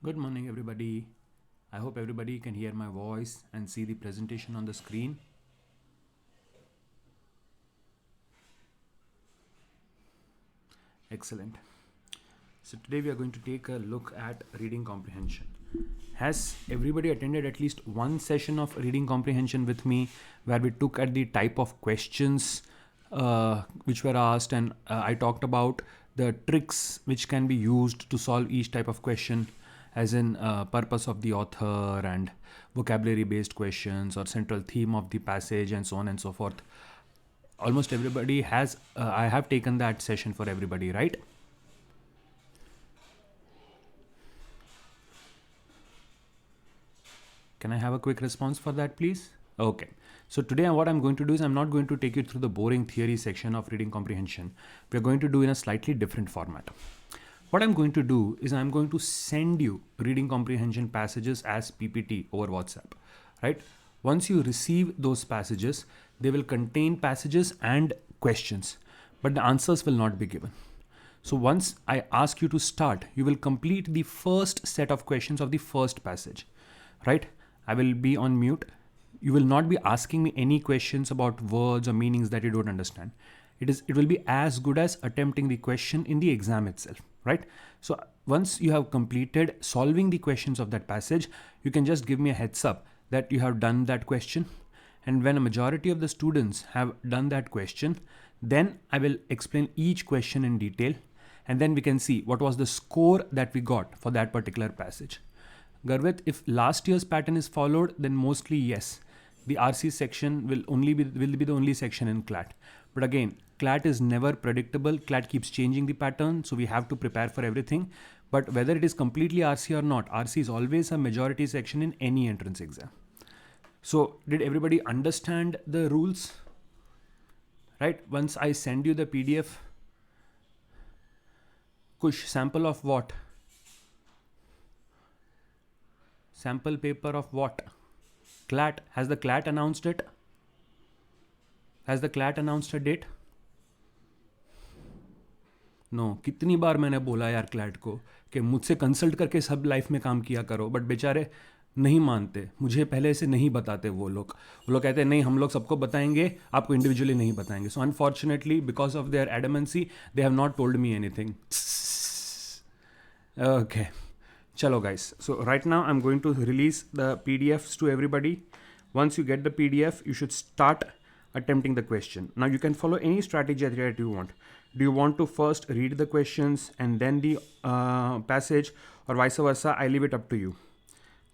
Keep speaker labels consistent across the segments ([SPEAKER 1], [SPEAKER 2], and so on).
[SPEAKER 1] Good morning, everybody. I hope everybody can hear my voice and see the presentation on the screen. Excellent. So today we are going to take a look at reading comprehension. Has everybody attended at least one session of reading comprehension with me where we took at the type of questions which were asked, and I talked about the tricks which can be used to solve each type of question, as in purpose of the author and vocabulary based questions or central theme of the passage and so on and so forth. Almost everybody has, I have taken that session for everybody, right? Can I have a quick response for that, please? Okay. So today what I'm going to do is I'm not going to take you through the boring theory section of reading comprehension. We're going to do in a slightly different format. What I'm going to do is I'm going to send you reading comprehension passages as PPT over WhatsApp, right? Once you receive those passages, they will contain passages and questions, but the answers will not be given. So once I ask you to start, you will complete the first set of questions of the first passage, right? I will be on mute. You will not be asking me any questions about words or meanings that you don't understand. It will be as good as attempting the question in the exam itself, right? So once you have completed solving the questions of that passage, you can just give me a heads up that you have done that question. And when a majority of the students have done that question, then I will explain each question in detail, and then we can see what was the score that we got for that particular passage. Garvit, if last year's pattern is followed, then mostly yes. The RC section will be the only section in CLAT. But again, CLAT is never predictable. CLAT keeps changing the pattern, so we have to prepare for everything. But whether it is completely RC or not, RC is always a majority section in any entrance exam. So did everybody understand the rules? Right? Once I send you the PDF, Kush, sample of what? Sample paper of what? CLAT. Has the CLAT announced it? Has the CLAT announced a date? No कितनी बार मैंने बोला यार CLAT को कि मुझसे consult करके सब लाइफ में काम किया करो, बट बेचारे नहीं मानते, मुझे पहले से नहीं बताते वो लोग कहते हैं नहीं हम लोग सबको बताएंगे, आपको इंडिविजुअली नहीं बताएंगे. So unfortunately because of their adamancy they have not told me anything. Okay, chalo guys, so right now I'm going to release the PDFs to everybody. Once you get the PDF, you should start attempting the question. Now you can follow any strategy that you want. Do you want to first read the questions and then the passage, or vice versa? I leave it up to you,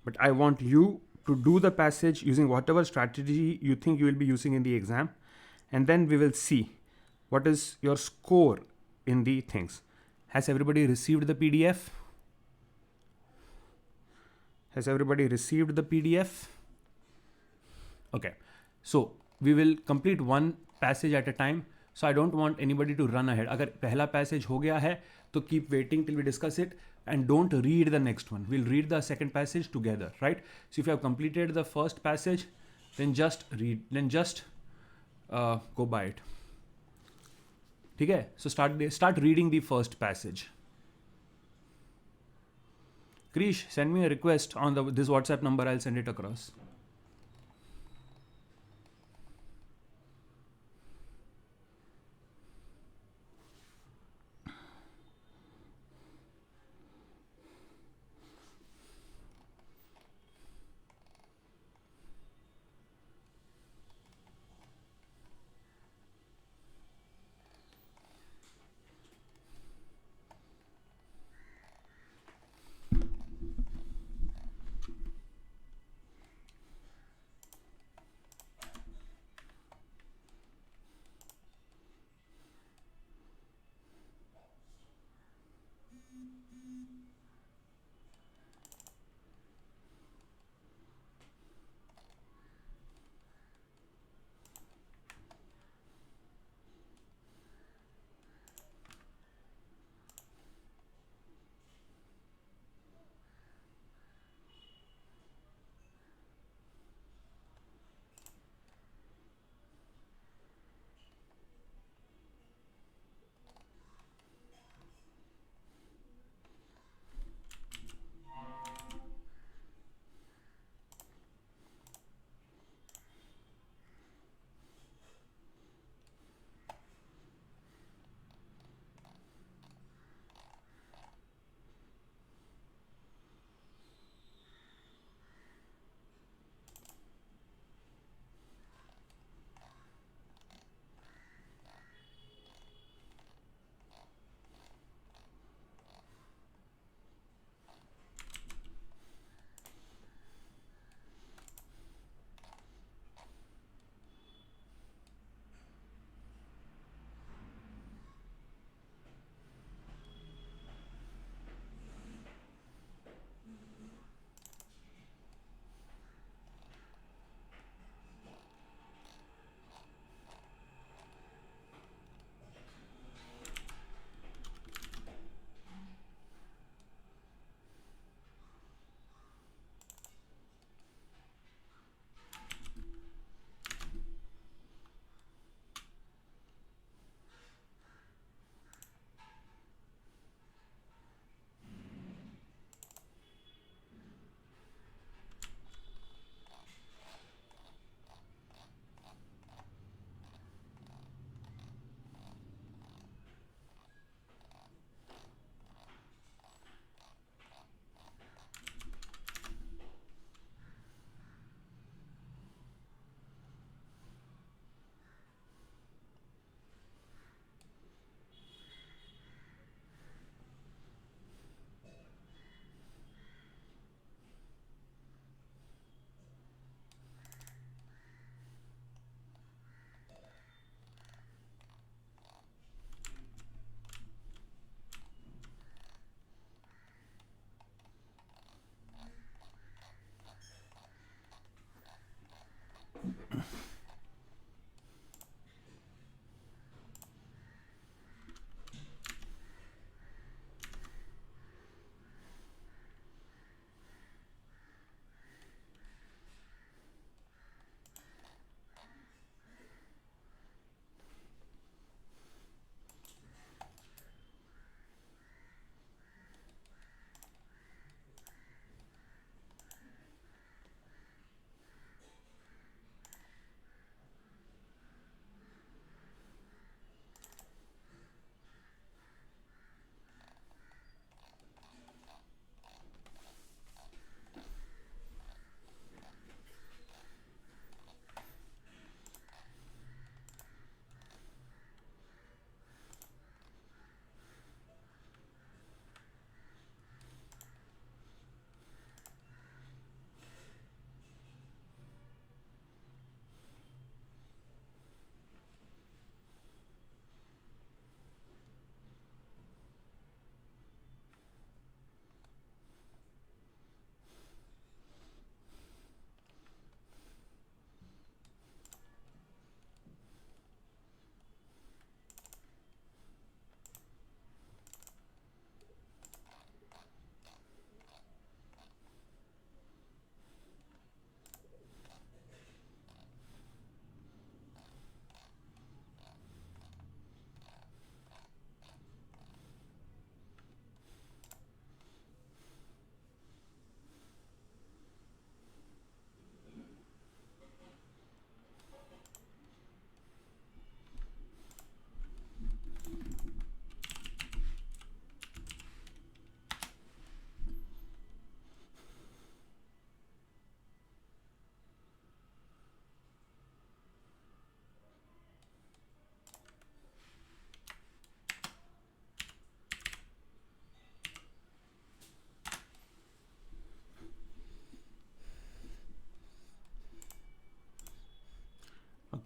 [SPEAKER 1] but I want you to do the passage using whatever strategy you think you will be using in the exam, and then we will see what is your score in the things. Has everybody received the PDF? Has everybody received the PDF? Okay, so we will complete one passage at a time. So I don't want anybody to run ahead. अगर पहला passage हो गया है तो keep waiting till we discuss it and don't read the next one. We'll read the second passage together, right? So if you have completed the first passage, then just read, then just go by it. ठीक है? So start reading the first passage. Krish, send me a request on this WhatsApp number. I'll send it across.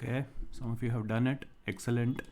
[SPEAKER 1] Okay, some of you have done it. Excellent.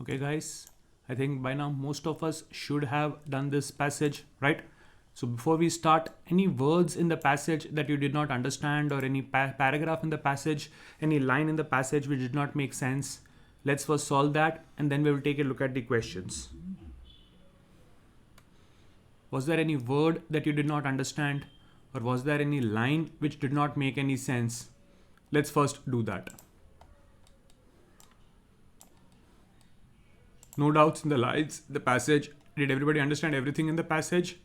[SPEAKER 1] Okay guys, I think by now most of us should have done this passage, right? So before we start, any words in the passage that you did not understand, or any paragraph in the passage, any line in the passage which did not make sense, let's first solve that and then we will take a look at the questions. Was there any word that you did not understand, or was there any line which did not make any sense? Let's first do that. No doubts in the lines, the passage. Did everybody understand everything in the passage?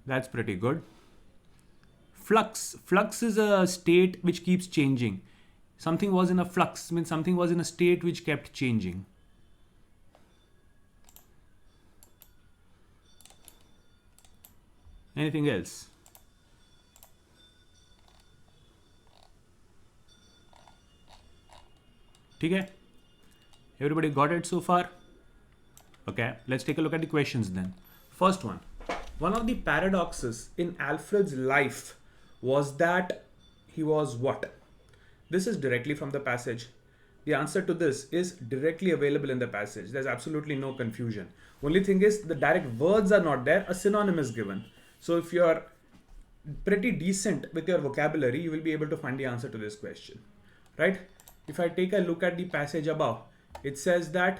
[SPEAKER 1] That's pretty good. Flux. Flux is a state which keeps changing. Something was in a flux, means something was in a state which kept changing. Anything else? Okay, everybody got it so far? Okay, let's take a look at the questions then. First one of the paradoxes in Alfred's life was that he was what? This is directly from the passage. The answer to this is directly available in the passage. There's absolutely no confusion. Only thing is the direct words are not there, a synonym is given. So if you're pretty decent with your vocabulary, you will be able to find the answer to this question, right? If I take a look at the passage above, it says that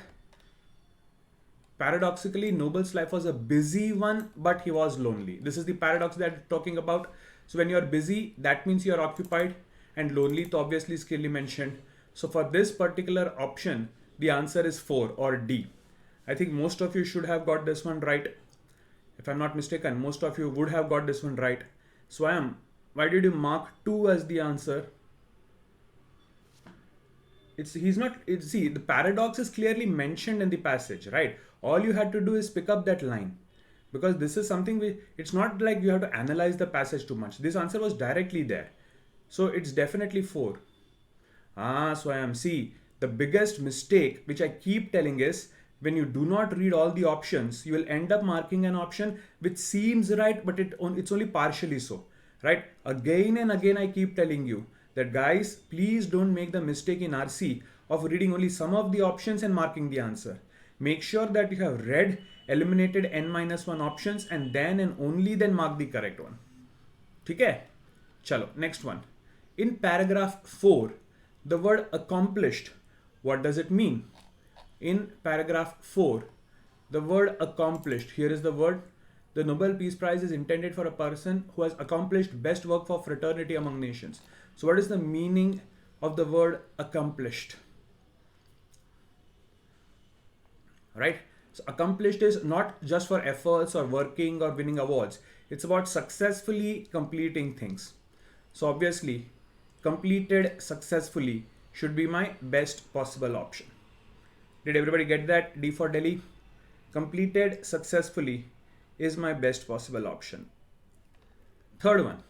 [SPEAKER 1] paradoxically Noble's life was a busy one, but he was lonely. This is the paradox that I'm talking about. So when you're busy, that means you're occupied, and lonely to obviously is clearly mentioned. So for this particular option, the answer is 4 or D. I think most of you should have got this one right. If I'm not mistaken, most of you would have got this one right. Swayam, why did you mark 2 as the answer? See, the paradox is clearly mentioned in the passage, right? All you had to do is pick up that line, because this is something it's not like you have to analyze the passage too much. This answer was directly there. So it's definitely 4. Swayam, see, the biggest mistake which I keep telling is when you do not read all the options, you will end up marking an option which seems right, but it's only partially so, right? Again and again, I keep telling you that guys, please don't make the mistake in RC of reading only some of the options and marking the answer. Make sure that you have read, eliminated n-1 options, and then and only then mark the correct one. Okay? Chalo, next one. In paragraph 4, the word accomplished, what does it mean? In paragraph 4, the word accomplished, here is the word. The Nobel Peace Prize is intended for a person who has accomplished best work for fraternity among nations. So what is the meaning of the word accomplished? Right? So accomplished is not just for efforts or working or winning awards. It's about successfully completing things. So obviously, completed successfully should be my best possible option. Did everybody get that? D for Delhi. Completed successfully is my best possible option. Third one.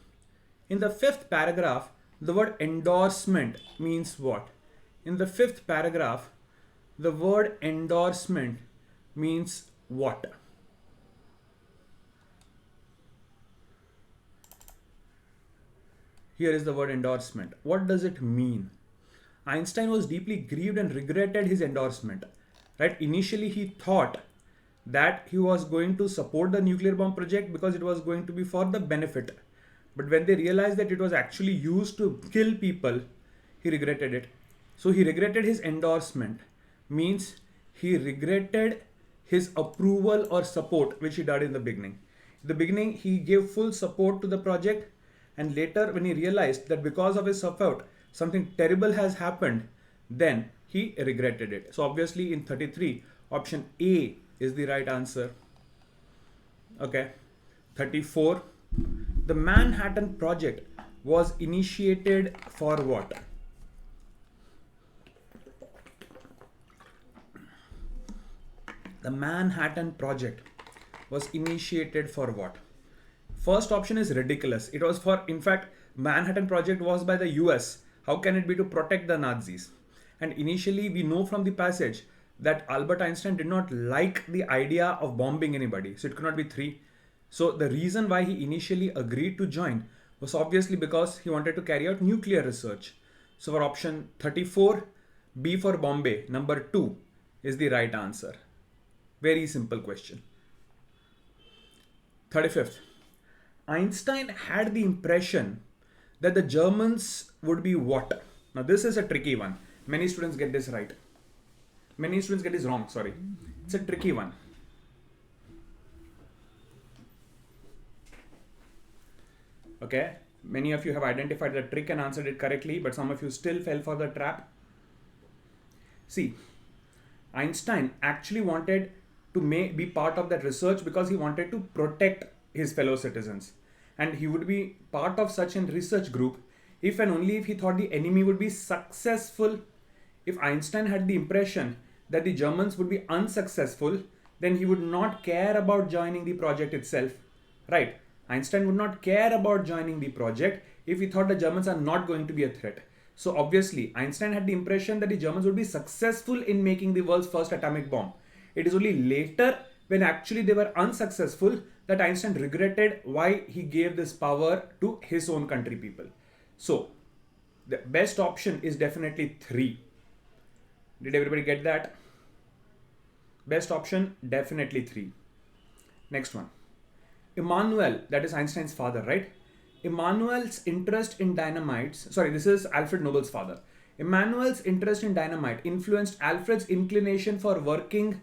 [SPEAKER 1] In the fifth paragraph, the word endorsement means what? In the fifth paragraph, the word endorsement means what? Here is the word endorsement. What does it mean? Einstein was deeply grieved and regretted his endorsement. Right? Initially, he thought that he was going to support the nuclear bomb project because it was going to be for the benefit. But when they realized that it was actually used to kill people, he regretted it. So he regretted his endorsement, means he regretted his approval or support, which he did in the beginning. In the beginning, he gave full support to the project, and later when he realized that because of his support, something terrible has happened, then he regretted it. So obviously in 33, option A is the right answer. Okay. 34. The Manhattan Project was initiated for what? The Manhattan Project was initiated for what? First option is ridiculous. It was for, in fact, Manhattan Project was by the US. How can it be to protect the Nazis? And initially we know from the passage that Albert Einstein did not like the idea of bombing anybody. So it could not be 3. So the reason why he initially agreed to join was obviously because he wanted to carry out nuclear research. So for option 34, B for Bombay, number 2 is the right answer. Very simple question. 35th. Einstein had the impression that the Germans would be what? Now this is a tricky one. Many students get this right. Many students get this wrong, sorry. It's a tricky one. Okay, many of you have identified the trick and answered it correctly, but some of you still fell for the trap. See, Einstein actually wanted to be part of that research because he wanted to protect his fellow citizens. And he would be part of such a research group if and only if he thought the enemy would be successful. If Einstein had the impression that the Germans would be unsuccessful, then he would not care about joining the project itself. Right? Einstein would not care about joining the project if he thought the Germans are not going to be a threat. So obviously, Einstein had the impression that the Germans would be successful in making the world's first atomic bomb. It is only later, when actually they were unsuccessful, that Einstein regretted why he gave this power to his own country people. So the best option is definitely 3. Did everybody get that? Best option, definitely 3. Next one. Immanuel, that is Einstein's father, right? Immanuel's interest in dynamites, sorry, this is Alfred Nobel's father. Immanuel's interest in dynamite influenced Alfred's inclination for working.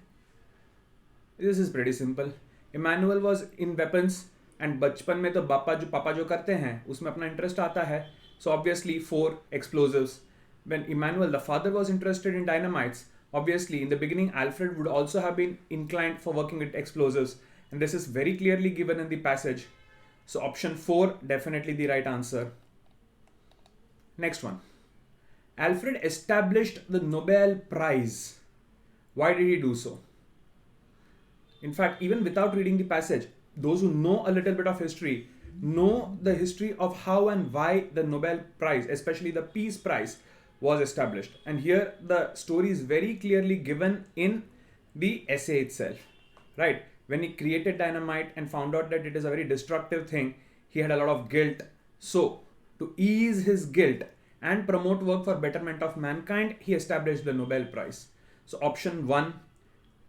[SPEAKER 1] This is pretty simple. Immanuel was in weapons and बचपन में तो पापा जो करते हैं उसमें अपना interest आता है. So obviously 4 explosives. When Immanuel, the father, was interested in dynamites, obviously in the beginning Alfred would also have been inclined for working with explosives. And this is very clearly given in the passage. So option 4, definitely the right answer. Next one. Alfred established the Nobel Prize. Why did he do so? In fact, even without reading the passage, those who know a little bit of history know the history of how and why the Nobel Prize, especially the Peace Prize, was established. And here the story is very clearly given in the essay itself. Right? When he created dynamite and found out that it is a very destructive thing, he had a lot of guilt. So, to ease his guilt and promote work for betterment of mankind, he established the Nobel Prize. So, option 1,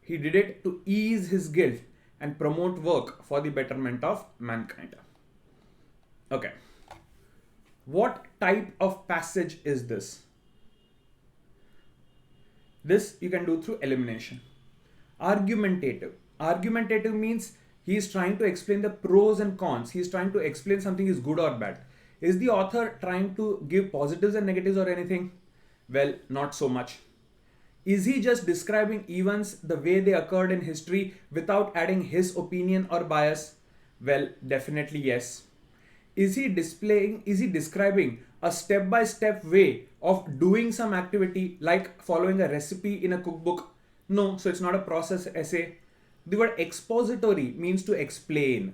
[SPEAKER 1] he did it to ease his guilt and promote work for the betterment of mankind. Okay. What type of passage is this? This you can do through elimination. Argumentative. Argumentative means he is trying to explain the pros and cons. He is trying to explain something is good or bad. Is the author trying to give positives and negatives or anything? Well, not so much. Is he just describing events the way they occurred in history without adding his opinion or bias? Well, definitely yes. Is he describing a step-by-step way of doing some activity like following a recipe in a cookbook? No, so it's not a process essay. The word expository means to explain.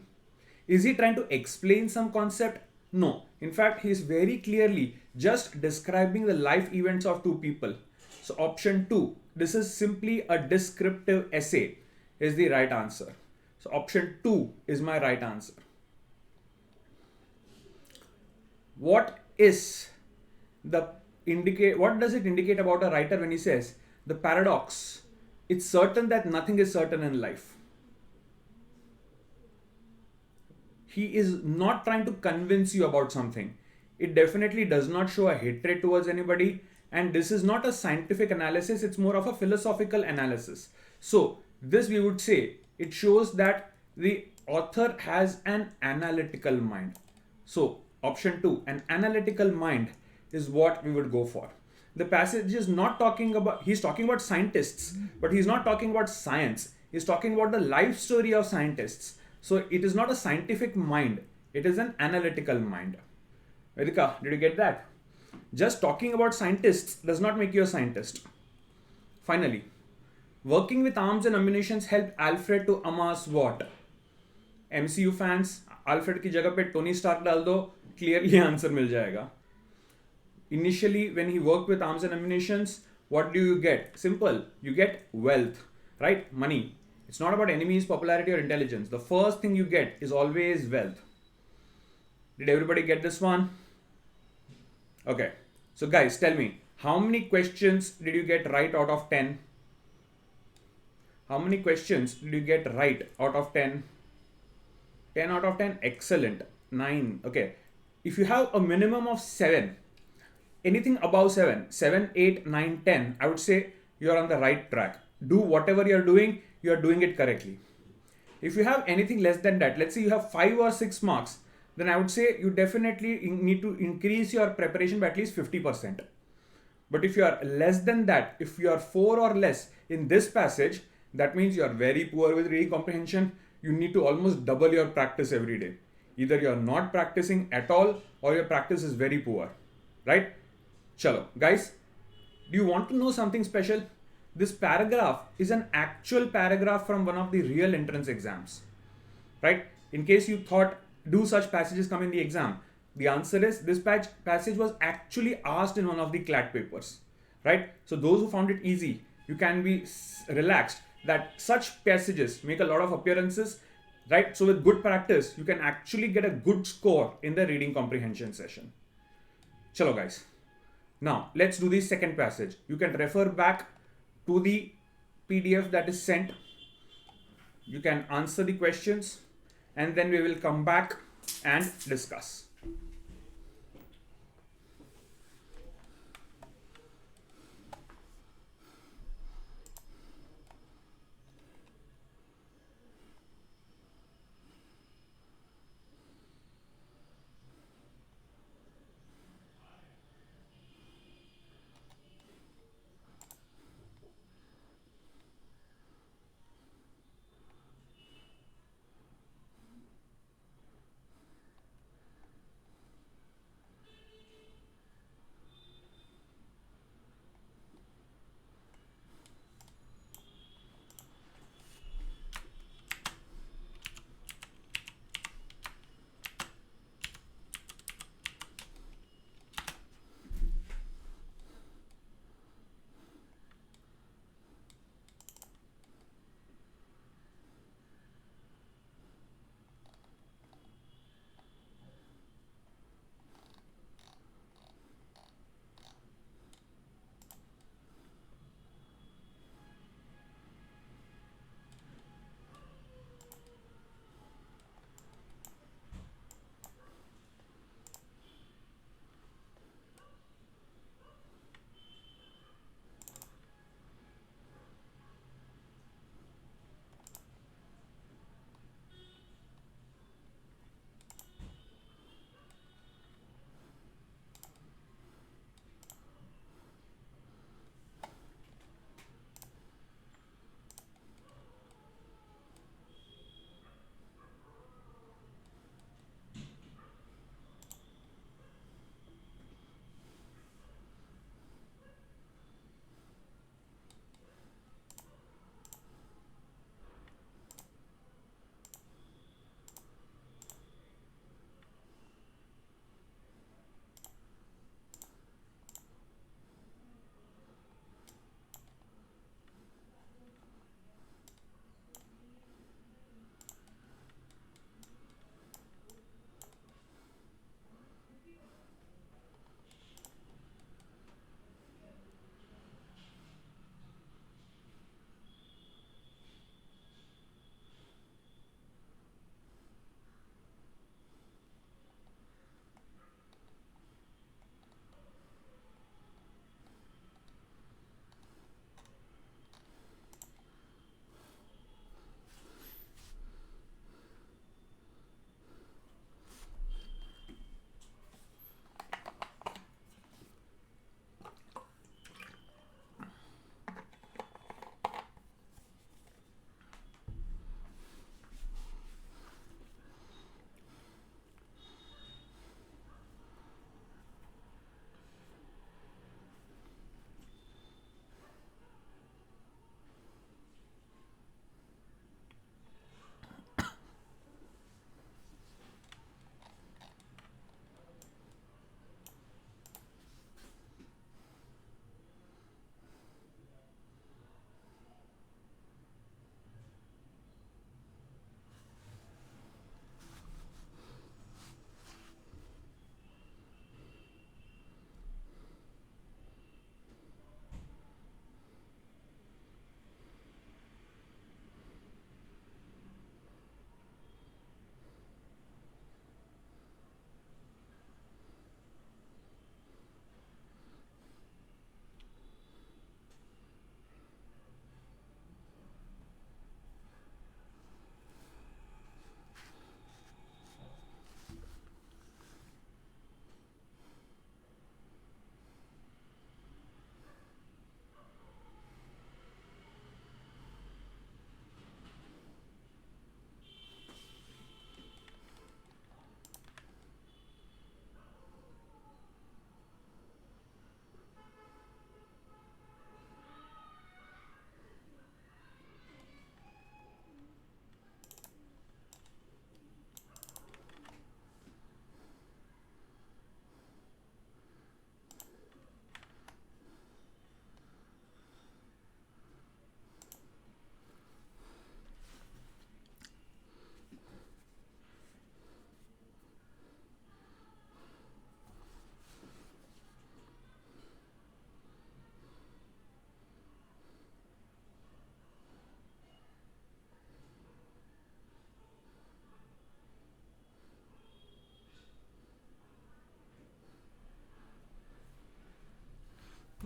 [SPEAKER 1] Is he trying to explain some concept? No. In fact, he is very clearly just describing the life events of two people. So option 2, this is simply a descriptive essay, is the right answer. So option 2 is my right answer. What does it indicate about a writer when he says the paradox? It's certain that nothing is certain in life. He is not trying to convince you about something. It definitely does not show a hatred towards anybody. And this is not a scientific analysis, it's more of a philosophical analysis. So this we would say, it shows that the author has an analytical mind. So option 2, an analytical mind is what we would go for. The passage is not talking about, he's talking about scientists, but he's not talking about science. He's talking about the life story of scientists. So it is not a scientific mind, it is an analytical mind. Vedika, did you get that? Just talking about scientists does not make you a scientist. Finally, working with arms and ammunitions helped Alfred to amass what? MCU fans, Alfred की जगह पे Tony Stark डाल दो, clearly answer मिल जाएगा. Initially, when he worked with arms and ammunitions, what do you get? Simple, you get wealth, right? Money. It's not about enemies, popularity or intelligence. The first thing you get is always wealth. Did everybody get this one? Okay. So guys, tell me, how many questions did you get right out of 10? How many questions did you get right out of 10? 10 out of 10? Excellent. 9. Okay. If you have a minimum of 7, anything above 7, 7, 8, 9, 10, I would say you're on the right track. Do whatever you're doing it correctly. If you have anything less than that, let's say you have 5 or 6 marks, then I would say you definitely need to increase your preparation by at least 50%. But if you are less than that, if you are 4 or less in this passage, that means you are very poor with reading comprehension. You need to almost double your practice every day. Either you are not practicing at all or your practice is very poor, right? Chalo, guys, do you want to know something special? This paragraph is an actual paragraph from one of the real entrance exams, right? In case you thought, do such passages come in the exam? The answer is this passage was actually asked in one of the CLAT papers, right? So those who found it easy, you can be relaxed that such passages make a lot of appearances, right? So with good practice, you can actually get a good score in the reading comprehension session. Chalo guys. Now let's do the second passage. You can refer back to the PDF that is sent. You can answer the questions and then we will come back and discuss.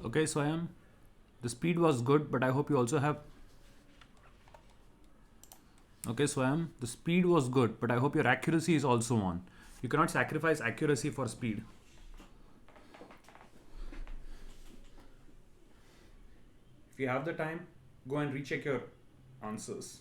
[SPEAKER 1] Okay, Swayam, the speed was good, but I hope you also have. Okay, Swayam, the speed was good, but I hope your accuracy is also on. You cannot sacrifice accuracy for speed. If you have the time, go and recheck your answers.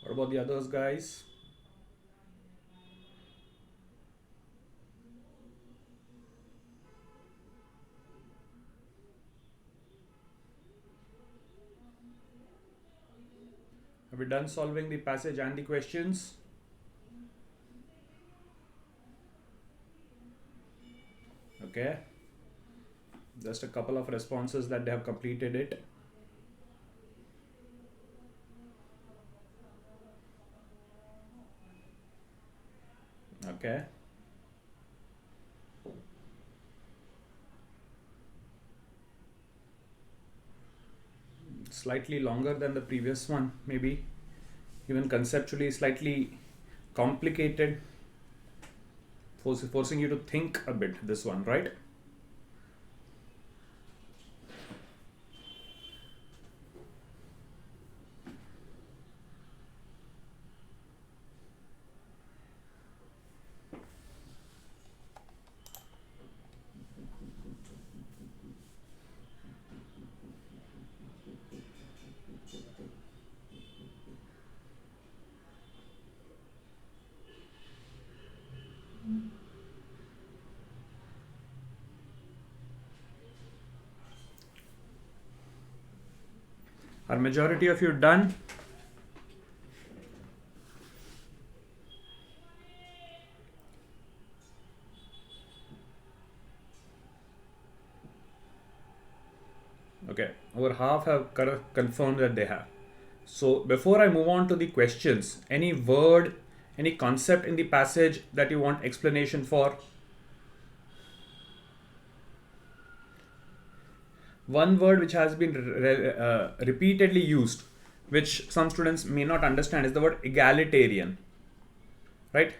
[SPEAKER 1] What about the others, guys? Have we done solving the passage and the questions? Okay. Just a couple of responses that they have completed it. Okay. Slightly longer than the previous one, maybe. Even conceptually slightly complicated. Forcing you to think a bit, this one, right? Are majority of you done? Okay, over half have confirmed that they have. So before I move on to the questions, any word, any concept in the passage that you want explanation for? One word which has been repeatedly used, which some students may not understand, is the word egalitarian. Right?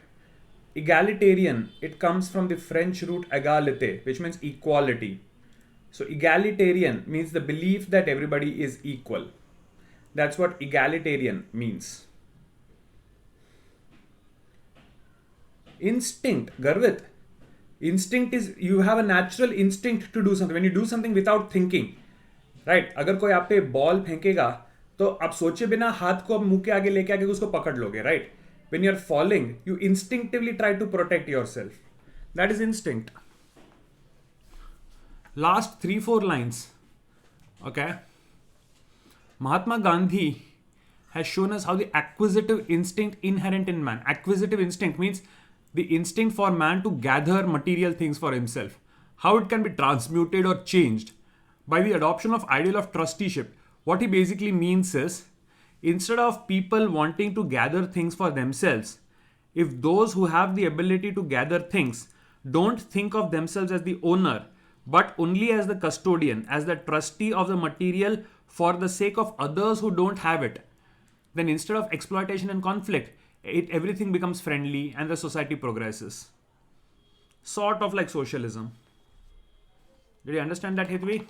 [SPEAKER 1] Egalitarian, it comes from the French root égalité, which means equality. So egalitarian means the belief that everybody is equal. That's what egalitarian means. Instinct, Garvit. Instinct is you have a natural instinct to do something. When you do something without thinking, right? अगर कोई आप पे ball फेंकेगा तो आप सोचे बिना हाथ को मुंह के आगे लेके आके उसको पकड़ लोगे, right? When you're falling, you instinctively try to protect yourself. That is instinct. Last 3-4 lines. Okay. Mahatma Gandhi has shown us how the acquisitive instinct inherent in man. Acquisitive instinct means the instinct for man to gather material things for himself, how it can be transmuted or changed by the adoption of ideal of trusteeship. What he basically means is, instead of people wanting to gather things for themselves, if those who have the ability to gather things don't think of themselves as the owner, but only as the custodian, as the trustee of the material for the sake of others who don't have it, then instead of exploitation and conflict, everything becomes friendly and the society progresses. Sort of like socialism. Did you understand that, Hitvi?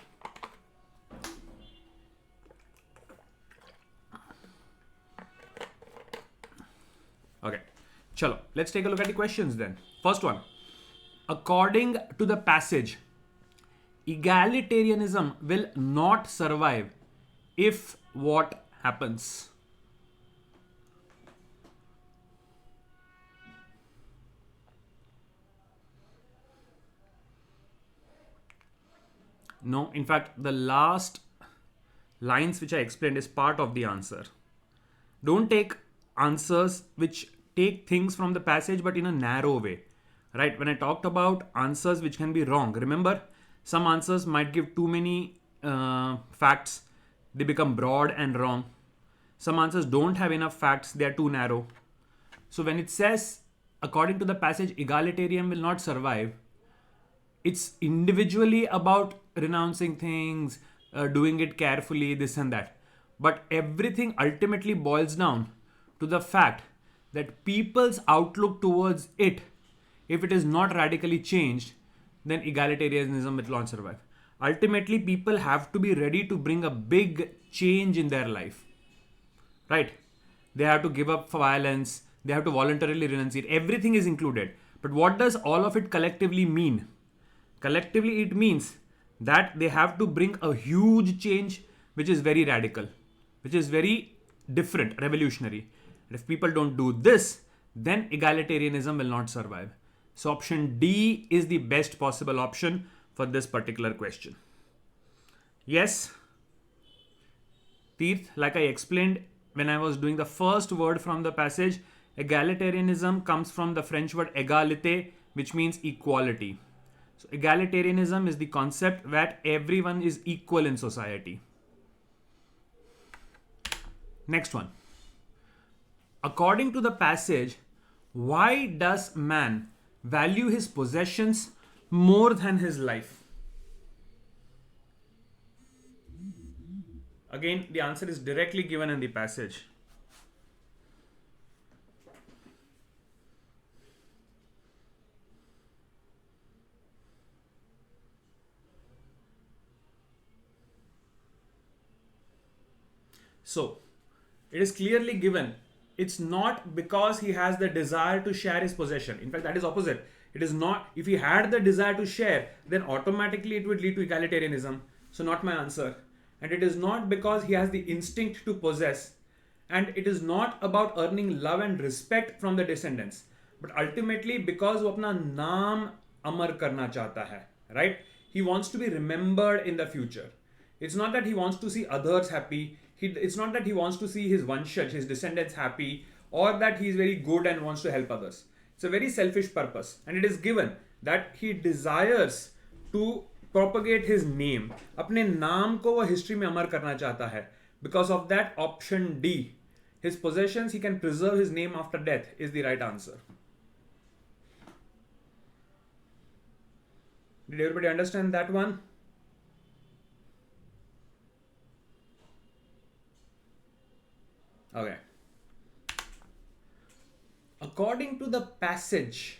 [SPEAKER 1] Okay. Chalo, let's take a look at the questions then. First one. According to the passage, egalitarianism will not survive if what happens? No, in fact, the last lines which I explained is part of the answer. Don't take answers which take things from the passage but in a narrow way. Right? When I talked about answers which can be wrong, remember, some answers might give too many facts, they become broad and wrong. Some answers don't have enough facts, they are too narrow. So when it says, according to the passage, egalitarian will not survive, it's individually about renouncing things, doing it carefully, this and that. But everything ultimately boils down to the fact that people's outlook towards it, if it is not radically changed, then egalitarianism will not survive. Ultimately, people have to be ready to bring a big change in their life. Right? They have to give up violence, they have to voluntarily renunciate. Everything is included. But what does all of it collectively mean? Collectively, it means that they have to bring a huge change which is very radical, which is very different, revolutionary. And if people don't do this, then egalitarianism will not survive. So option D is the best possible option for this particular question. Yes, Teerth, like I explained when I was doing the first word from the passage, egalitarianism comes from the French word égalité, which means equality. So egalitarianism is the concept that everyone is equal in society. Next one. According to the passage, why does man value his possessions more than his life? Again, the answer is directly given in the passage. So, it is clearly given. It's not because he has the desire to share his possession. In fact, that is opposite. It is not, if he had the desire to share, then automatically it would lead to egalitarianism. So not my answer. And it is not because he has the instinct to possess. And it is not about earning love and respect from the descendants. But ultimately because वो अपना नाम अमर करना चाहता है, right? He wants to be remembered in the future. It's not that he wants to see others happy. It's not that he wants to see his vanshaj, his descendants happy, or that he is very good and wants to help others. It's a very selfish purpose. And it is given that he desires to propagate his name. अपने नाम को वो history में अमर करना चाहता है. Because of that, option D, his possessions, he can preserve his name after death, is the right answer. Did everybody understand that one? Okay. According to the passage,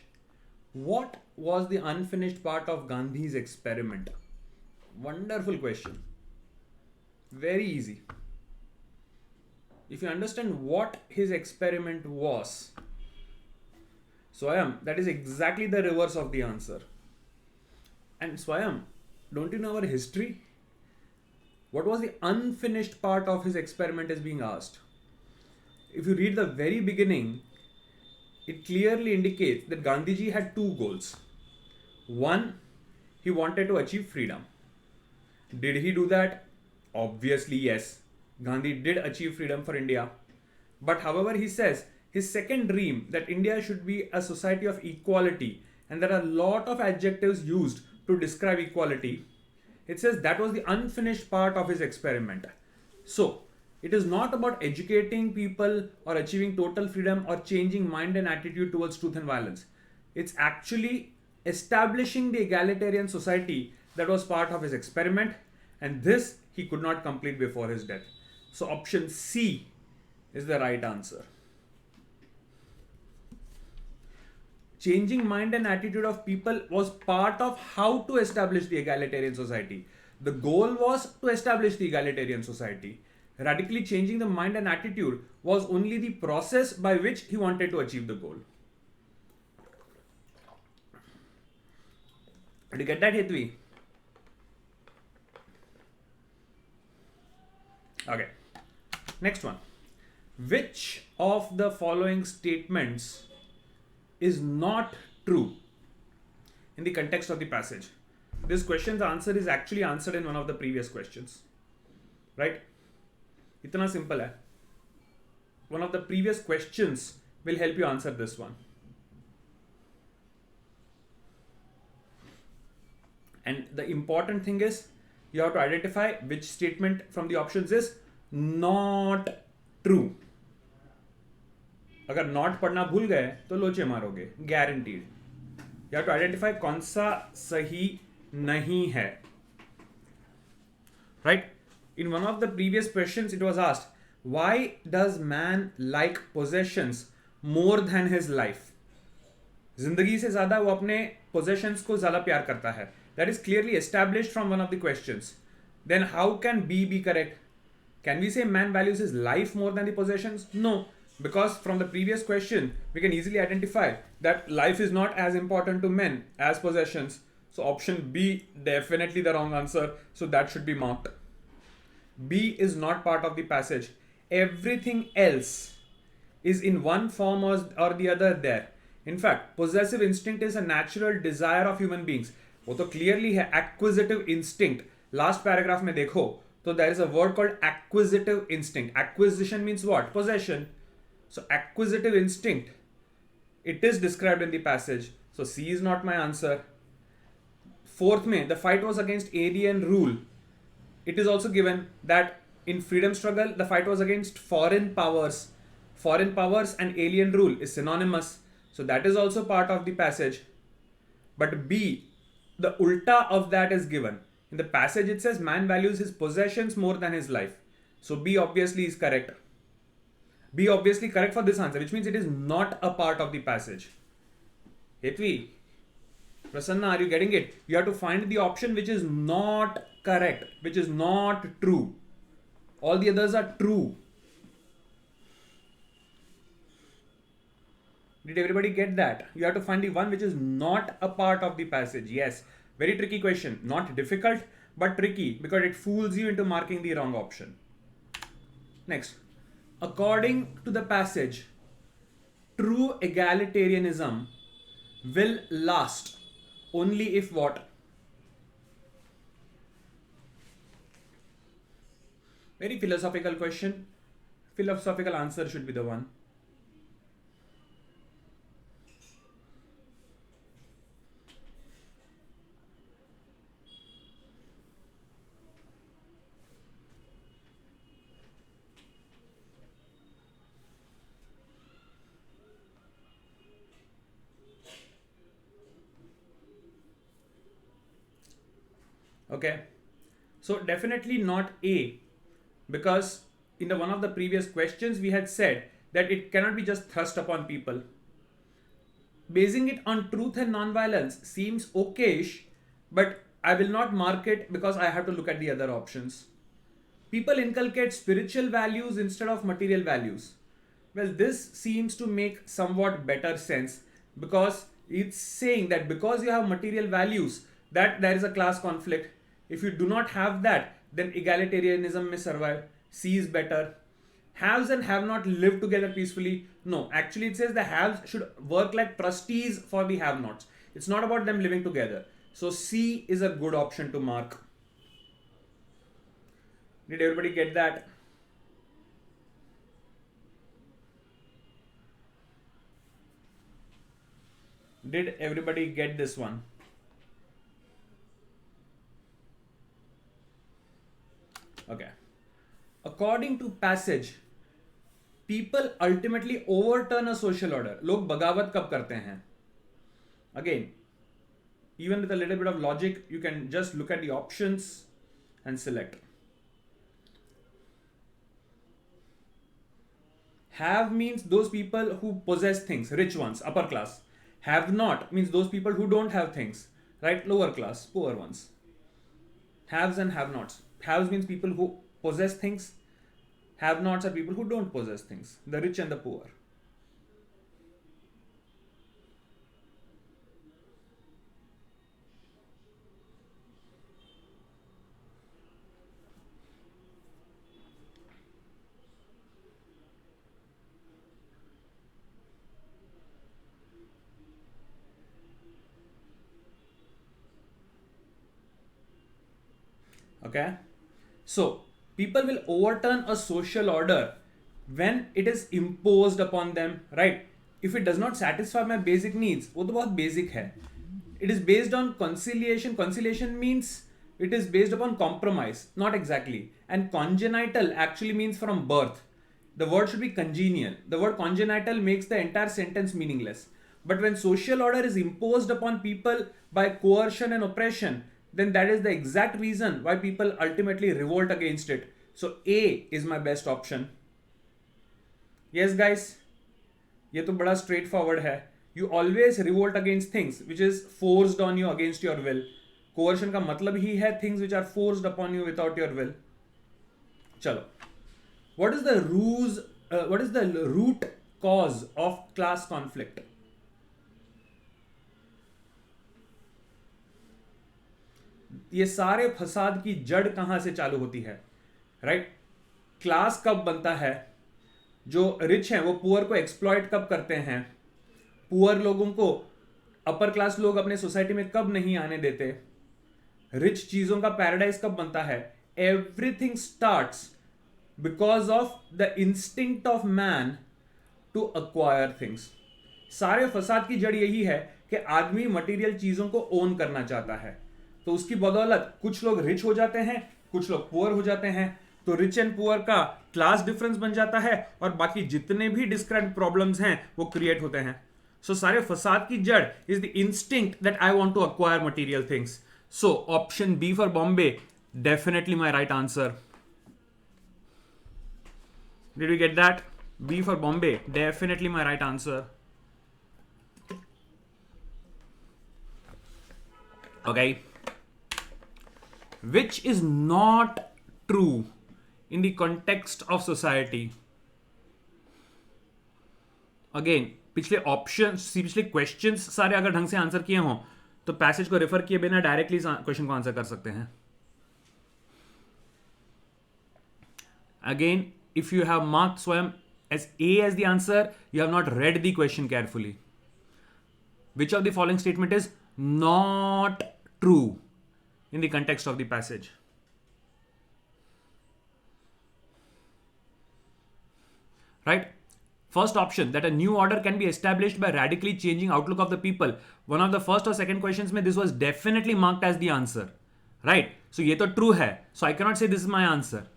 [SPEAKER 1] what was the unfinished part of Gandhi's experiment? Wonderful question. Very easy. If you understand what his experiment was, Swayam, that is exactly the reverse of the answer. And Swayam, don't you know our history? What was the unfinished part of his experiment is being asked. If you read the very beginning, it clearly indicates that Gandhiji had two goals. One, he wanted to achieve freedom. Did he do that? Obviously, yes. Gandhi did achieve freedom for India. But however, he says his second dream that India should be a society of equality, and there are a lot of adjectives used to describe equality. It says that was the unfinished part of his experiment. So, it is not about educating people or achieving total freedom or changing mind and attitude towards truth and violence. It's actually establishing the egalitarian society that was part of his experiment, and this he could not complete before his death. So, option C is the right answer. Changing mind and attitude of people was part of how to establish the egalitarian society. The goal was to establish the egalitarian society. Radically changing the mind and attitude was only the process by which he wanted to achieve the goal. Did you get that, Hetvi? Okay. Next one. Which of the following statements is not true in the context of the passage? This question's answer is actually answered in one of the previous questions. Right? Itna simple hai. One of the previous questions will help you answer this one. And the important thing is you have to identify which statement from the options is not true. अगर not पढ़ना भूल गए तो लोचे मारोगे, guaranteed. You have to identify कौन सा सही नहीं है. Right? In one of the previous questions, it was asked, why does man like possessions more than his life? जिंदगी से ज्यादा वो अपने possessions को ज्यादा प्यार करता है. That is clearly established from one of the questions. Then how can B be correct? Can we say man values his life more than the possessions? No, because from the previous question, we can easily identify that life is not as important to men as possessions. So option B, definitely the wrong answer. So that should be marked. B is not part of the passage. Everything else is in one form or the other there. In fact, possessive instinct is a natural desire of human beings. वो तो clearly है acquisitive instinct. Last paragraph में देखो तो there is a word called acquisitive instinct. Acquisition means what? Possession. So acquisitive instinct, it is described in the passage. So C is not my answer. Fourth में, the fight was against alien rule. It is also given that in freedom struggle, the fight was against foreign powers. Foreign powers and alien rule is synonymous. So that is also part of the passage. But B, the ulta of that is given. In the passage it says man values his possessions more than his life. So B obviously is correct. B obviously correct for this answer, which means it is not a part of the passage. Hetvi, Prasanna, are you getting it? You have to find the option which is not correct, which is not true. All the others are true. Did everybody get that? You have to find the one which is not a part of the passage. Yes, very tricky question. Not difficult, but tricky because it fools you into marking the wrong option. Next, according to the passage, true egalitarianism will last only if what? Very philosophical question. Philosophical answer should be the one. Okay, so definitely not A, because in the one of the previous questions we had said that it cannot be just thrust upon people. Basing it on truth and non-violence seems okayish, but I will not mark it because I have to look at the other options. People inculcate spiritual values instead of material values. Well, this seems to make somewhat better sense because it's saying that because you have material values, that there is a class conflict. If you do not have that, then egalitarianism may survive. C is better. Haves and have not live together peacefully. No, actually it says the haves should work like trustees for the have nots. It's not about them living together. So C is a good option to mark. Did everybody get that? Did everybody get this one? Okay. According to passage, people ultimately overturn a social order. लोग बगावत कब करते हैं? Again, even with a little bit of logic, you can just look at the options and select. Have means those people who possess things, rich ones, upper class. Have not means those people who don't have things, right? Lower class, poor ones. Haves and have nots. Haves means people who possess things. Have nots are people who don't possess things, the rich and the poor. Okay, so people will overturn a social order when it is imposed upon them, right? If it does not satisfy my basic needs, वो तो बहुत basic है. It is based on conciliation. Conciliation means it is based upon compromise, not exactly. And congenital actually means from birth. The word should be congenial. The word congenital makes the entire sentence meaningless. But when social order is imposed upon people by coercion and oppression, then that is the exact reason why people ultimately revolt against it. So A is my best option. Yes, guys, ये तो बड़ा straightforward है. You always revolt against things which is forced on you against your will. Coercion का मतलब ही है things which are forced upon you without your will. चलो, what is the what is the root cause of class conflict? ये सारे फसाद की जड़ कहां से चालू होती है, राइट? क्लास कब बनता है? जो रिच हैं वो पुअर को एक्सप्लॉइट कब करते हैं? पुअर लोगों को अपर क्लास लोग अपने सोसाइटी में कब नहीं आने देते? रिच चीजों का पैराडाइज कब बनता है? Everything starts because of the instinct of man to acquire things. सारे फसाद की जड़ यही है कि आदमी मटेरियल चीजों को ओन करना चाहता है. तो उसकी बदौलत कुछ लोग रिच हो जाते हैं, कुछ लोग पुअर हो जाते हैं. तो रिच एंड पुअर का क्लास डिफरेंस बन जाता है और बाकी जितने भी डिस्क्राइब्ड प्रॉब्लम्स हैं वो क्रिएट होते हैं. सो सारे फसाद की जड़ is the instinct that I want to acquire material things. So option B for Bombay definitely my right answer. Did you get that? B for Bombay, definitely my right answer. Okay. Which is not true in the context of society? Again, पिछले options, पिछले questions सारे अगर ढंग से answer किए हों तो passage को रेफर किए बिना डायरेक्टली क्वेश्चन को आंसर कर सकते हैं. Again, if you have marked Swayam as A as the answer, you have not read the question carefully. Which of the following statement is not true in the context of the passage? Right? First option, that a new order can be established by radically changing outlook of the people. One of the first or second questions mein this was definitely marked as the answer. Right? So ye to true hai. So I cannot say this is my answer.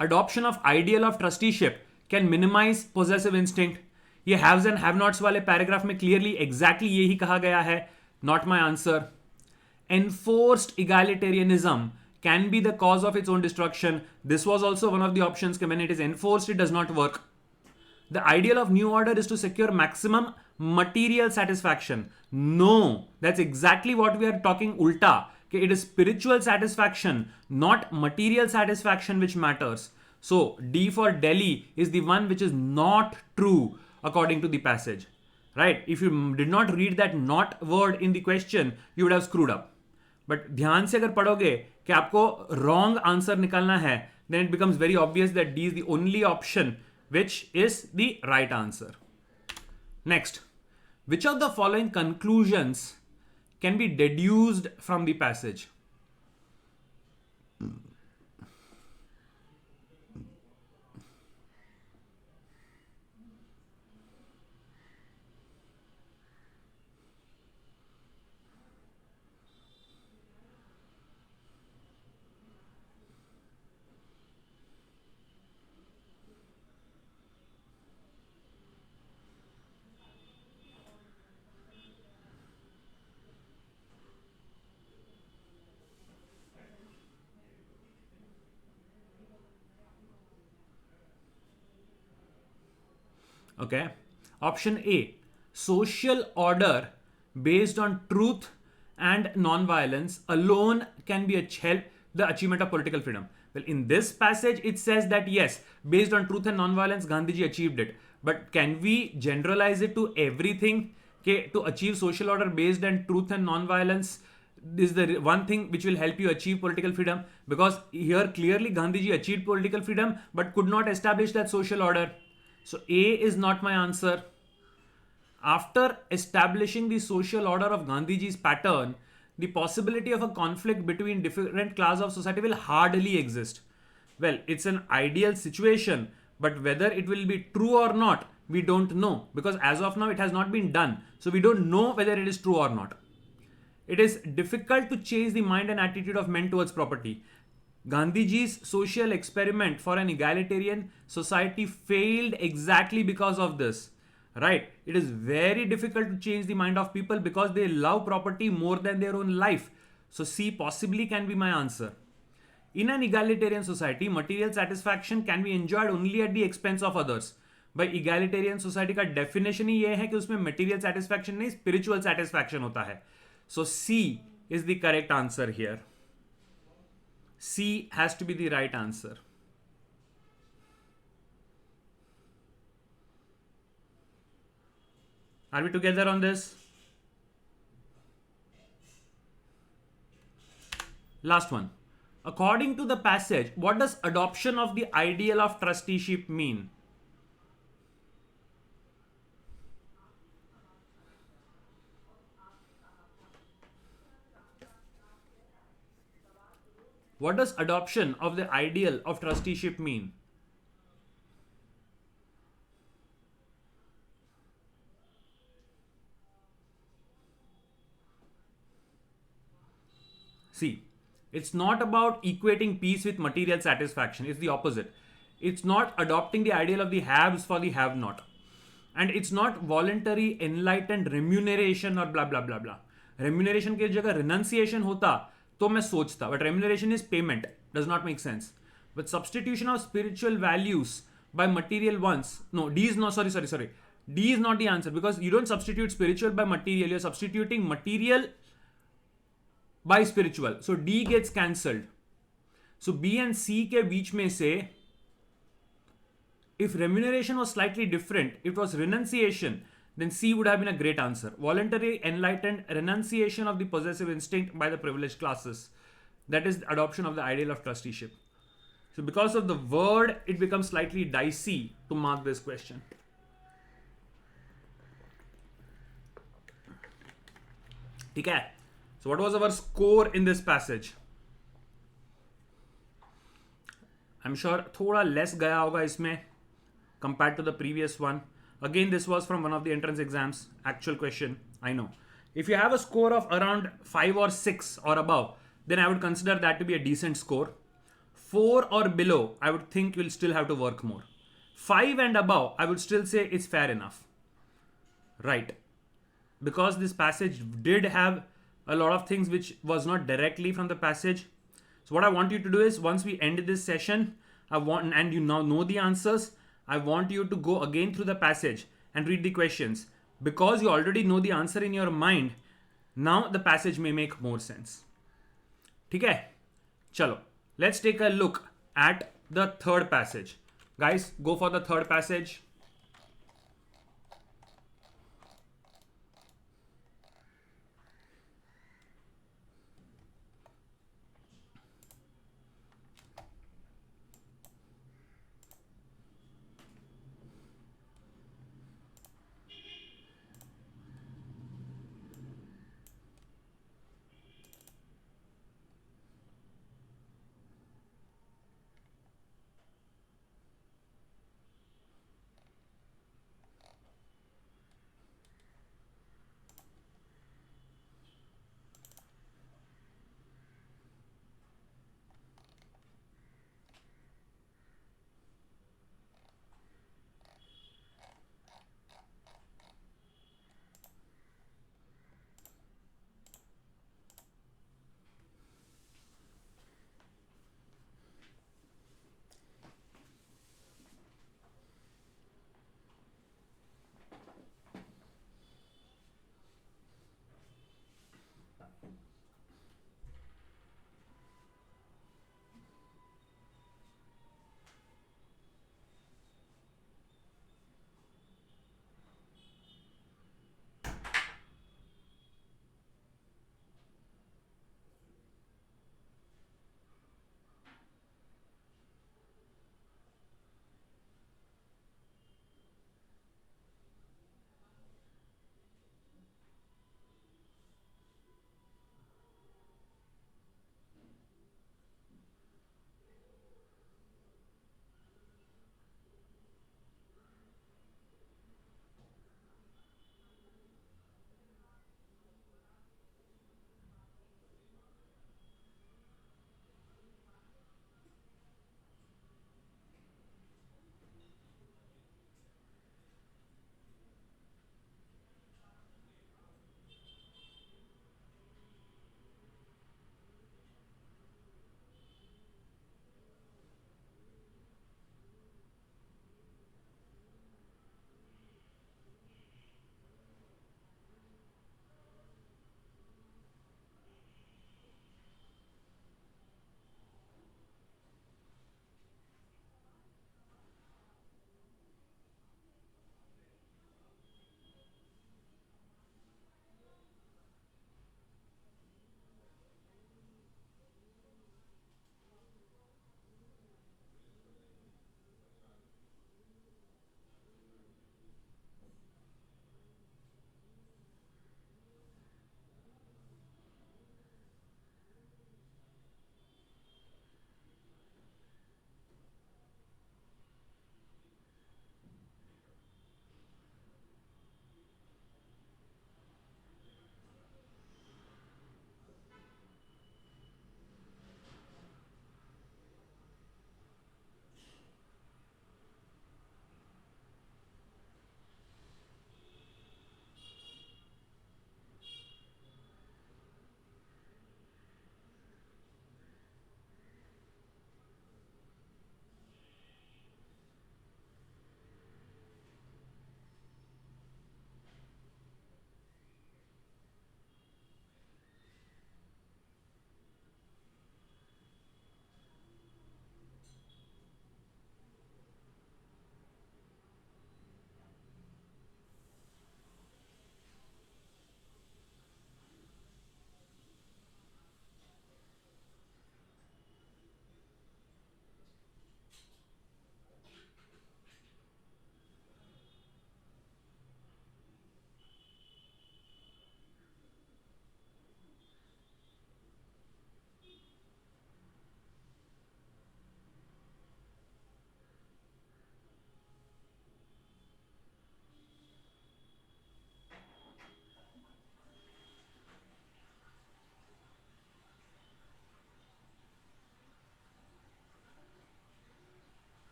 [SPEAKER 1] Adoption of ideal of trusteeship can minimize possessive instinct. ये haves and have nots वाले paragraph में clearly exactly यही कहा गया है. Not my answer. Enforced egalitarianism can be the cause of its own destruction. This was also one of the options. When it is enforced, it does not work. The ideal of new order is to secure maximum material satisfaction. No, that's exactly what we are talking ulta. It is spiritual satisfaction, not material satisfaction, which matters. So D for Delhi is the one which is not true according to the passage. Right? If you did not read that not word in the question, you would have screwed up. But ध्यान से अगर पढ़ोगे कि आपको wrong answer निकालना है, then it becomes very obvious that D is the only option which is the right answer. Next, which of the following conclusions can be deduced from the passage? Okay. Option A, social order based on truth and non-violence alone can be help the achievement of political freedom. Well, in this passage, it says that yes, based on truth and non-violence, Gandhiji achieved it. But can we generalize it to everything? Okay, to achieve social order based on truth and non-violence is the one thing which will help you achieve political freedom, because here clearly Gandhiji achieved political freedom but could not establish that social order. So A is not my answer. After establishing the social order of Gandhiji's pattern, the possibility of a conflict between different class of society will hardly exist. Well, it's an ideal situation, but whether it will be true or not, we don't know, because as of now it has not been done. So we don't know whether it is true or not. It is difficult to change the mind and attitude of men towards property. Gandhiji's social experiment for an egalitarian society failed exactly because of this. Right? It is very difficult to change the mind of people because they love property more than their own life. So, C possibly can be my answer. In an egalitarian society, material satisfaction can be enjoyed only at the expense of others. भाई egalitarian society का definition ही ये है कि उसमें material satisfaction नहीं, spiritual satisfaction होता है. So C is the correct answer here. C has to be the right answer. Are we together on this? Last one. According to the passage, what does adoption of the ideal of trusteeship mean? What does adoption of the ideal of trusteeship mean? See, it's not about equating peace with material satisfaction. It's the opposite. It's not adopting the ideal of the haves for the have not. And it's not voluntary enlightened remuneration or blah blah blah blah. Remuneration की जगह renunciation होता तो मैं सोचता, but remuneration is payment. Does not make sense. But substitution of spiritual values by material ones. No, D is not, sorry. D is not the answer, because you don't substitute spiritual by material. You're substituting material by spiritual. So D gets cancelled. So B and C के बीच में से if remuneration was slightly different, it was renunciation, then C would have been a great answer. Voluntary enlightened renunciation of the possessive instinct by the privileged classes. That is the adoption of the ideal of trusteeship. So because of the word, it becomes slightly dicey to mark this question. Okay. So what was our score in this passage? I'm sure थोड़ा less गया होगा इसमें compared to the previous one. Again, this was from one of the entrance exams. Actual question, I know. If you have a score of around 5 or 6 or above, then I would consider that to be a decent score. 4 or below, I would think you'll still have to work more. 5 and above, I would still say it's fair enough. Right. Because this passage did have a lot of things which was not directly from the passage. So what I want you to do is, once we end this session, and you now know the answers, I want you to go again through the passage and read the questions. Because you already know the answer in your mind, now the passage may make more sense. ठीक है? चलो, let's take a look at the third passage. Guys, go for the third passage.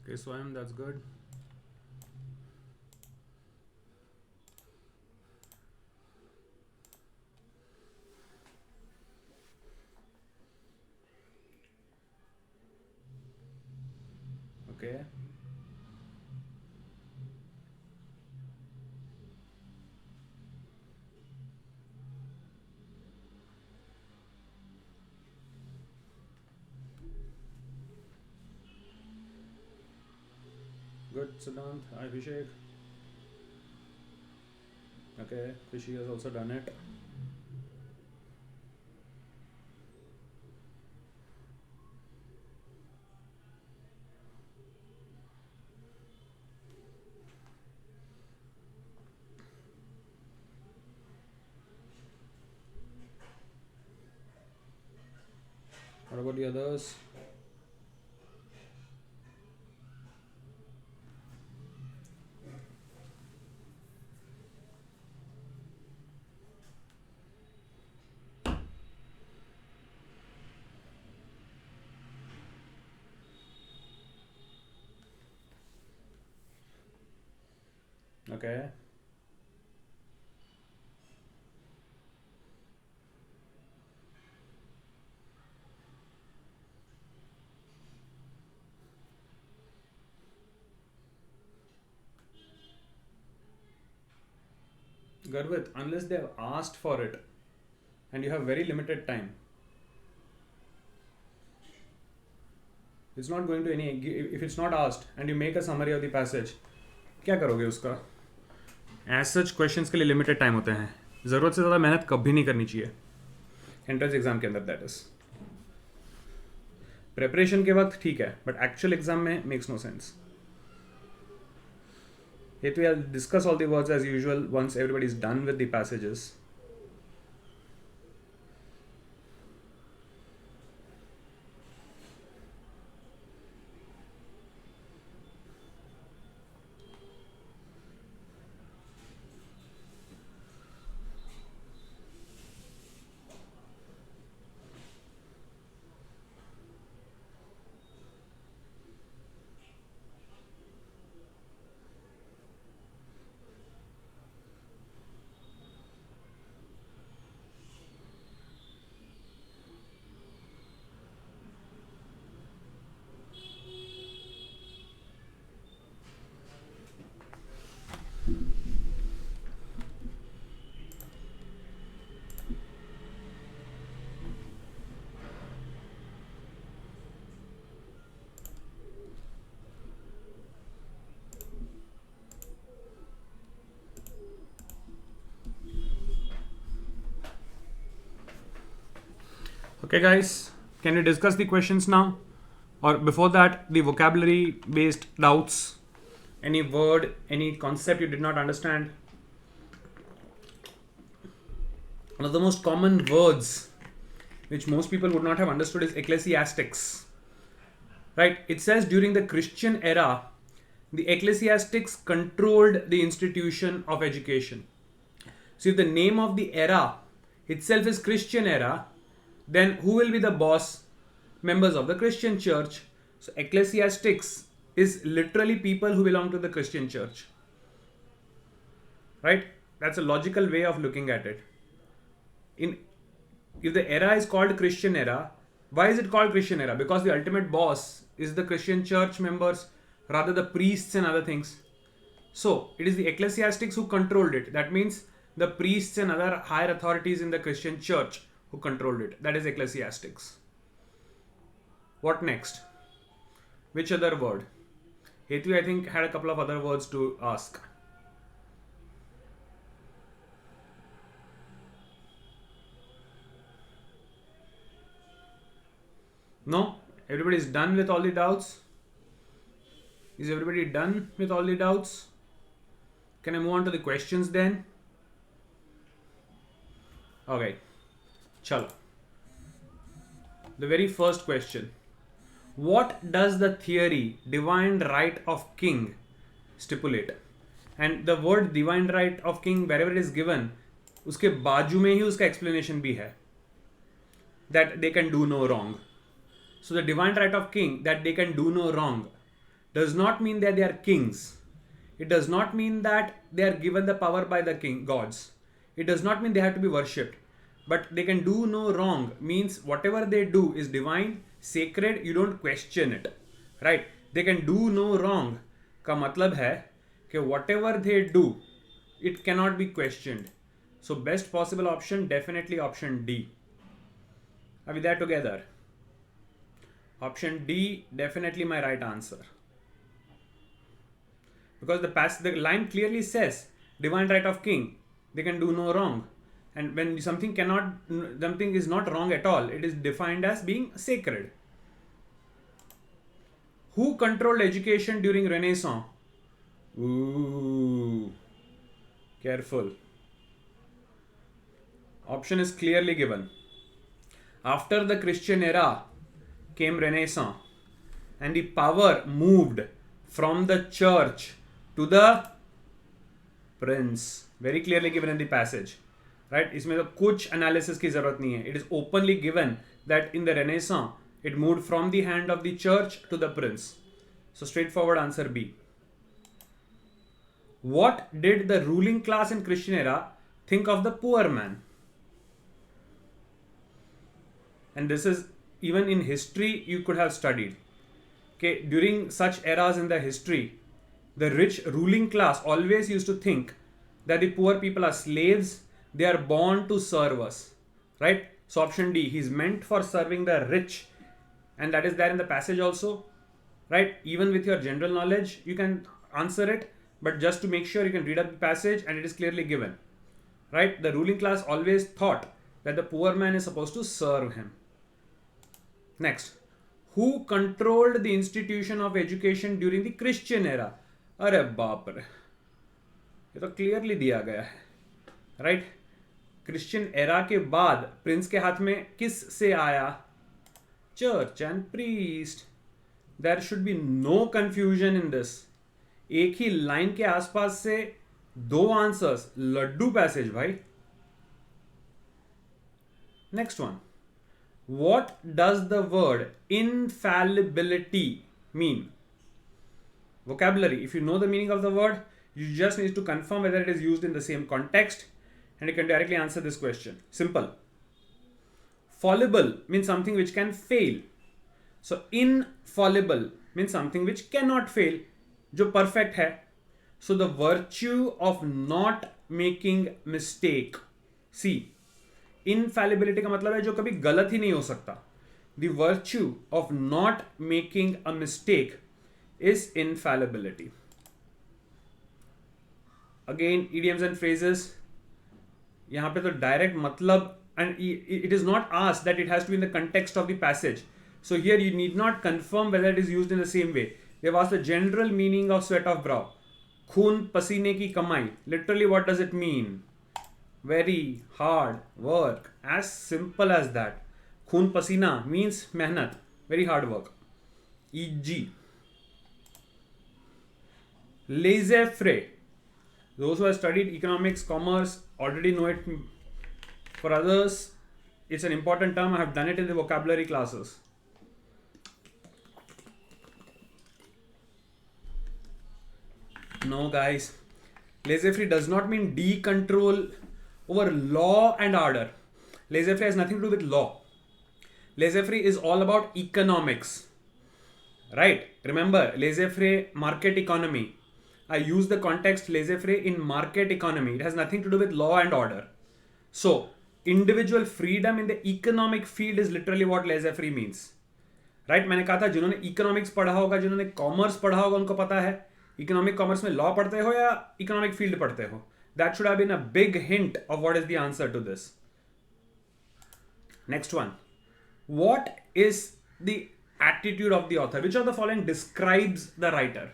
[SPEAKER 1] Okay, Swayam, that's good. Okay. Good, Siddhant. Hi, Abhishek. Okay, Krishi has also done it. What about the others? Okay. Garvit, unless they have asked for it and you have very limited time, it's not going to any. If it's not asked and you make a summary of the passage, क्या करोगे उसका? As such questions के लिए limited time होते हैं. ज़रूरत से ज़्यादा मेहनत कभी नहीं करनी चाहिए एंट्रेंस एग्जाम के अंदर. दैट इज प्रेपरेशन के वक्त ठीक है, बट एक्चुअल एग्जाम में makes no sense. Yet we'll discuss all the words as usual once everybody is done with the passages. Okay guys, can we discuss the questions now? Or before that, the vocabulary based doubts? Any word, any concept you did not understand? One of the most common words which most people would not have understood is ecclesiastics. Right? It says during the Christian era, the ecclesiastics controlled the institution of education. So if the name of the era itself is Christian era, then who will be the boss? Members of the Christian church. So ecclesiastics is literally people who belong to the Christian church. Right? That's a logical way of looking at it. If the era is called Christian era, why is it called Christian era? Because the ultimate boss is the Christian church members, rather the priests and other things. So it is the ecclesiastics who controlled it. That means the priests and other higher authorities in the Christian church who controlled it. That is ecclesiastics. What next? Which other word? Hetu, I think, had a couple of other words to ask. No? Everybody is done with all the doubts? Is everybody done with all the doubts? Can I move on to the questions then? Okay. Chalo. The very first question. What does the theory divine right of king stipulate? And the word divine right of king, wherever it is given, उसके बाजू में ही उसका explanation भी है. That they can do no wrong. So the divine right of king, that they can do no wrong, does not mean that they are kings. It does not mean that they are given the power by the king gods. It does not mean they have to be worshipped. But they can do no wrong means whatever they do is divine, sacred, you don't question it. Right? They can do no wrong का मतलब है कि whatever they do, it cannot be questioned. So best possible option, definitely option D. Are we there together? Option D, definitely my right answer. Because the line clearly says, divine right of king, they can do no wrong. And when something is not wrong at all, it is defined as being sacred. Who controlled education during Renaissance? Ooh, careful. Option is clearly given. After the Christian era, came Renaissance and the power moved from the church to the prince. Very clearly given in the passage. Right? इसमें तो कुछ analysis की जरूरत नहीं है. It is openly given that in the Renaissance it moved from the hand of the church to the prince. So straightforward answer B. What did the ruling class in Christian era think of the poor man? And this is even in history you could have studied. Okay, during such eras in the history, the rich ruling class always used to think that the poor people are slaves, they are born to serve us. Right? So option D, he's meant for serving the rich, and that is there in the passage also. Right? Even with your general knowledge, you can answer it, but just to make sure you can read up the passage and it is clearly given. Right? The ruling class always thought that the poor man is supposed to serve him. Next, who controlled the institution of education during the Christian era? अरे बाप रे, ये तो clearly दिया गया है. Right? Christian era के बाद प्रिंस के हाथ में किस से आया? Church and priest. There should be no confusion in this. एक ही लाइन के आसपास से दो आंसर्स. लड्डू पैसेज भाई. Next one. What does the word infallibility mean? Vocabulary. If you know the meaning of the word, you just need to confirm whether it is used in the same context, and you can directly answer this question. Simple. Fallible means something which can fail. So infallible means something which cannot fail, जो perfect है. So the virtue of not making mistake. See, इनफैलिबिलिटी का मतलब है जो कभी गलत ही नहीं हो सकता. The virtue of not making a mistake is infallibility. Again idioms and phrases. यहां पे तो डायरेक्ट मतलब, and it is not asked that it has to be in the context of the passage. So here you need not confirm whether it is used in the same way. They have asked the general meaning of sweat of brow. खून पसीने की कमाई. Literally what does it mean? Very hard work. As simple as that. खून पसीना means मेहनत. Very hard work. E.g. laissez-faire. Those who have studied economics, commerce already know it. For others, it's an important term. I have done it in the vocabulary classes. No guys. Laissez-faire does not mean decontrol over law and order. Laissez-faire has nothing to do with law. Laissez-faire is all about economics. Right? Remember, laissez-faire, market economy. I use the context laissez-faire in market economy. It has nothing to do with law and order. So, individual freedom in the economic field is literally what laissez-faire means. Right? मैंने कहा था जिन्होंने economics पढ़ा होगा, जिन्होंने commerce पढ़ा होगा, उनको पता है. Economic commerce में law पढ़ते हो या economic field पढ़ते हो? That should have been a big hint of what is the answer to this. Next one. What is the attitude of the author? Which of the following describes the writer?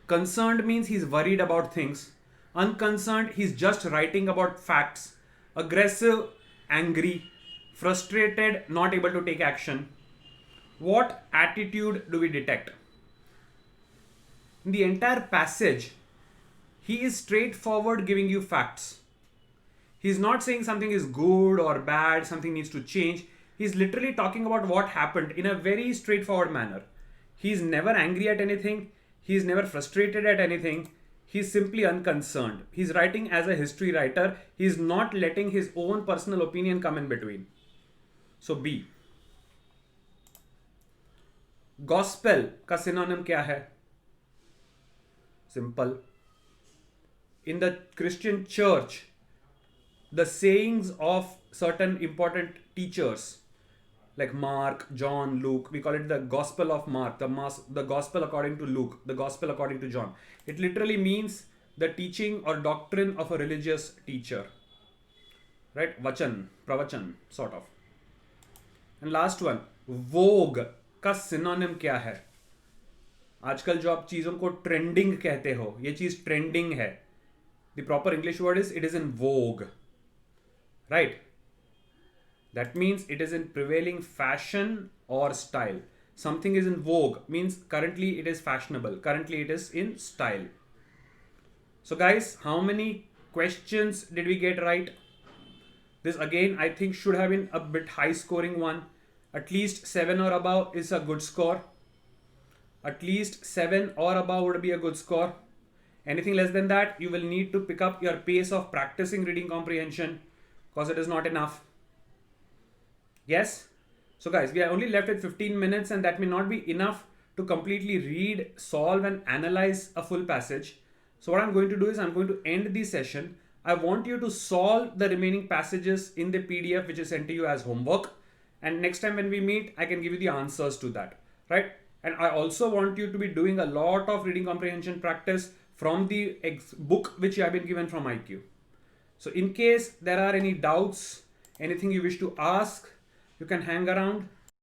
[SPEAKER 1] Concerned means he's worried about things. Unconcerned, he's just writing about facts. Aggressive, angry. Frustrated, not able to take action. What attitude do we detect? In the entire passage, he is straightforward giving you facts. He's not saying something is good or bad, something needs to change. He's literally talking about what happened in a very straightforward manner. He's never angry at anything. He's never frustrated at anything. He's simply unconcerned. He's writing as a history writer. He's not letting his own personal opinion come in between. So B. Gospel का synonym क्या है? Simple. In the Christian church, the sayings of certain important teachers like Mark, John, Luke, we call it the Gospel of Mark, the Gospel according to Luke, the Gospel according to John. It literally means the teaching or doctrine of a religious teacher. Right? Vachan, pravachan, sort of. And last one, vogue का synonym क्या है? आजकल जो आप चीजों को trending कहते हो, ये चीज ट्रेंडिंग है. The proper English word is it is in vogue. Right? That means it is in prevailing fashion or style. Something is in vogue means currently it is fashionable. Currently it is in style. So guys, how many questions did we get right? This again I think should have been a bit high scoring one. At least 7 or above is a good score. At least 7 or above would be a good score. Anything less than that, you will need to pick up your pace of practicing reading comprehension because it is not enough. Yes? So guys, we are only left with 15 minutes and that may not be enough to completely read, solve and analyze a full passage. So what I'm going to do is I'm going to end the session. I want you to solve the remaining passages in the PDF which is sent to you as homework. And next time when we meet, I can give you the answers to that, right? And I also want you to be doing a lot of reading comprehension practice from the book which you have been given from IQ. So in case there are any doubts, anything you wish to ask, you can hang around.